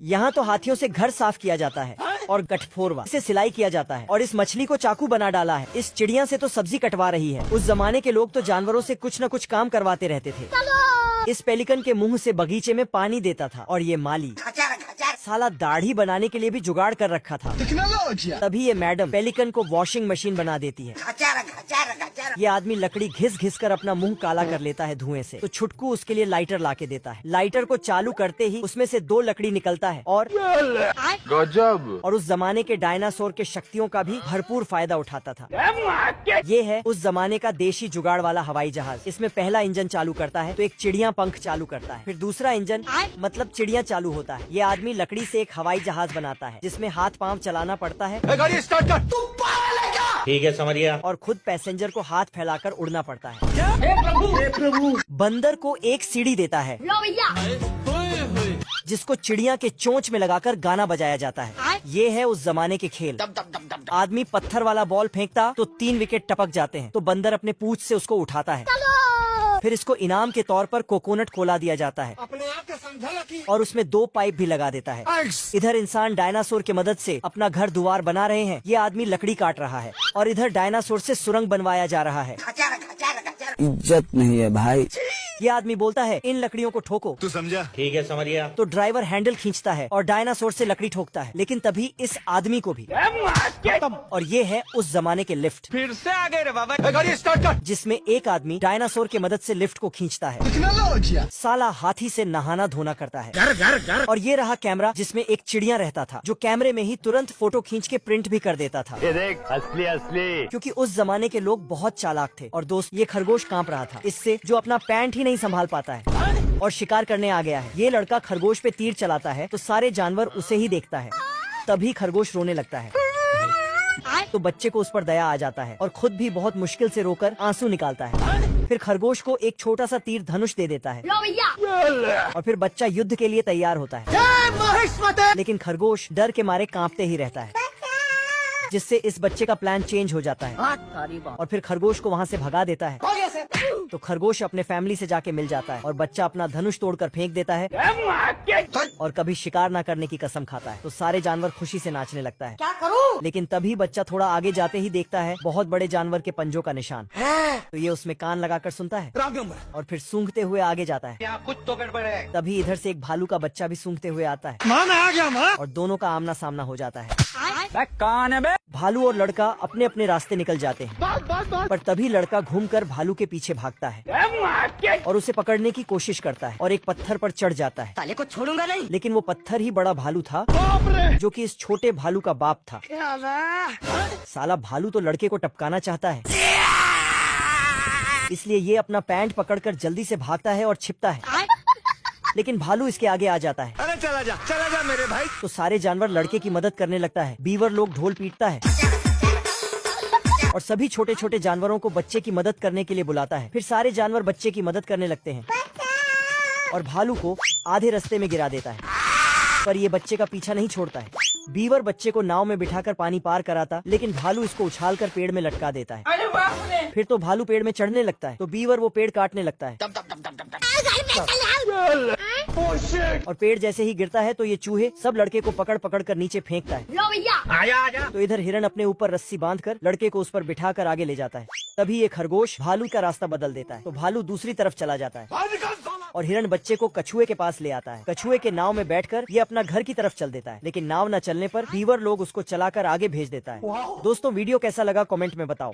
यहाँ तो हाथियों से घर साफ किया जाता है और गठफोरवा से सिलाई किया जाता है और इस मछली को चाकू बना डाला है। इस चिड़िया से तो सब्जी कटवा रही है। उस जमाने के लोग तो जानवरों से कुछ न कुछ काम करवाते रहते थे। इस पेलिकन के मुंह से बगीचे में पानी देता था और ये माली साला दाढ़ी बनाने के लिए भी जुगाड़ कर रखा था। तभी ये मैडम पेलिकन को वॉशिंग मशीन बना देती है। ये आदमी लकड़ी घिस घिस कर अपना मुंह काला कर लेता है धुएं से, तो छुटकू उसके लिए लाइटर लाके देता है। लाइटर को चालू करते ही उसमें से 2 लकड़ी निकलता है और गजब। और उस जमाने के डायनासोर के शक्तियों का भी भरपूर फायदा उठाता था। ये है उस जमाने का देशी जुगाड़ वाला हवाई जहाज। इसमें पहला इंजन चालू करता है तो एक चिड़िया पंख चालू करता है, फिर दूसरा इंजन मतलब चिड़िया चालू होता है। ये आदमी लकड़ी से एक हवाई जहाज बनाता है जिसमें हाथ पांव चलाना पड़ता है। गाड़ी स्टार्ट कर। ठीक है समरिया। और खुद पैसेंजर को हाथ फैलाकर उड़ना पड़ता है। हे प्रभु। बंदर को एक सीढ़ी देता है जिसको चिड़िया के चोंच में लगाकर गाना बजाया जाता है। ये है उस जमाने के खेल। आदमी पत्थर वाला बॉल फेंकता तो 3 विकेट टपक जाते हैं, तो बंदर अपने पूंछ से उसको उठाता है। फिर इसको इनाम के तौर पर कोकोनट कोला दिया जाता है और उसमें 2 पाइप भी लगा देता है। इधर इंसान डायनासोर की मदद से अपना घर दुआर बना रहे हैं। ये आदमी लकड़ी काट रहा है और इधर डायनासोर से सुरंग बनवाया जा रहा है। इज्जत नहीं है भाई। ये आदमी बोलता है इन लकड़ियों को ठोको। तू समझा? ठीक है समरिया। तो ड्राइवर हैंडल खींचता है और डायनासोर से लकड़ी ठोकता है, लेकिन तभी इस आदमी को भी। और ये है उस जमाने के लिफ्ट। फिर से आ गए रे बाबा। गाड़ी स्टार्ट कर। जिसमें एक आदमी डायनासोर की मदद से लिफ्ट को खींचता है। साला हाथी से नहाना धोना करता है। घर। और ये रहा कैमरा जिसमें एक चिड़िया रहता था जो कैमरे में ही तुरंत फोटो खींच के प्रिंट भी कर देता था। ये देख असली असली। क्योंकि उस जमाने के लोग बहुत चालाक थे। और दोस्त ये खरगोश कांप रहा था इससे, जो अपना पैंट ही नहीं संभाल पाता है और शिकार करने आ गया है। ये लड़का खरगोश पे तीर चलाता है तो सारे जानवर उसे ही देखता है। तभी खरगोश रोने लगता है तो बच्चे को उस पर दया आ जाता है और खुद भी बहुत मुश्किल से रोकर आंसू निकालता है। फिर खरगोश को एक छोटा सा तीर धनुष दे देता है और फिर बच्चा युद्ध के लिए तैयार होता है। लेकिन खरगोश डर के मारे कांपते ही रहता है, जिससे इस बच्चे का प्लान चेंज हो जाता है और फिर खरगोश को वहाँ से भगा देता है। तो खरगोश अपने फैमिली से जाके मिल जाता है और बच्चा अपना धनुष तोड़कर फेंक देता है और कभी शिकार ना करने की कसम खाता है। तो सारे जानवर खुशी से नाचने लगता है। क्या करूं? लेकिन तभी बच्चा थोड़ा आगे जाते ही देखता है बहुत बड़े जानवर के पंजों का निशान। तो ये उसमें कान लगाकर सुनता है और फिर सूंघते हुए आगे जाता है। कुछ तो गड़बड़ है। तभी इधर से एक भालू का बच्चा भी सूंघते हुए आता है। मान आ गया मां। और दोनों का आमना सामना हो जाता है। कौन है बे? भालू और लड़का अपने अपने रास्ते निकल जाते हैं, पर तभी लड़का घूमकर भालू के पीछे भागता है और उसे पकड़ने की कोशिश करता है और एक पत्थर पर चढ़ जाता है। साले को छोड़ूंगा नहीं। लेकिन वो पत्थर ही बड़ा भालू था जो कि इस छोटे भालू का बाप था। साला भालू तो लड़के को टपकाना चाहता है, इसलिए ये अपना पैंट पकड़कर जल्दी से भागता है और छिपता है। लेकिन भालू इसके आगे आ जाता है। अरे चला जा मेरे भाई। तो सारे जानवर लड़के की मदद करने लगता है। बीवर लोग ढोल पीटता है और सभी छोटे छोटे जानवरों को बच्चे की मदद करने के लिए बुलाता है। फिर सारे जानवर बच्चे की मदद करने लगते हैं और भालू को आधे रास्ते में गिरा देता है, पर ये बच्चे का पीछा नहीं छोड़ता है। बीवर बच्चे को नाव में बिठाकर पानी पार कराता, लेकिन भालू इसको उछालकर पेड़ में लटका देता है। फिर तो भालू पेड़ में चढ़ने लगता है तो बीवर वो पेड़ काटने लगता है और पेड़ जैसे ही गिरता है तो ये चूहे सब लड़के को पकड़ पकड़ कर नीचे फेंकता है। आजा। तो इधर हिरन अपने ऊपर रस्सी बांधकर लड़के को उस पर बिठाकर आगे ले जाता है। तभी ये खरगोश भालू का रास्ता बदल देता है तो भालू दूसरी तरफ चला जाता है और हिरन बच्चे को कछुए के पास ले आता है। कछुए के नाव में बैठकर ये अपना घर की तरफ चल देता है, लेकिन नाव न चलने पर बीवर लोग उसको चलाकर आगे भेज देता है। दोस्तों वीडियो कैसा लगा कमेंट में बताओ।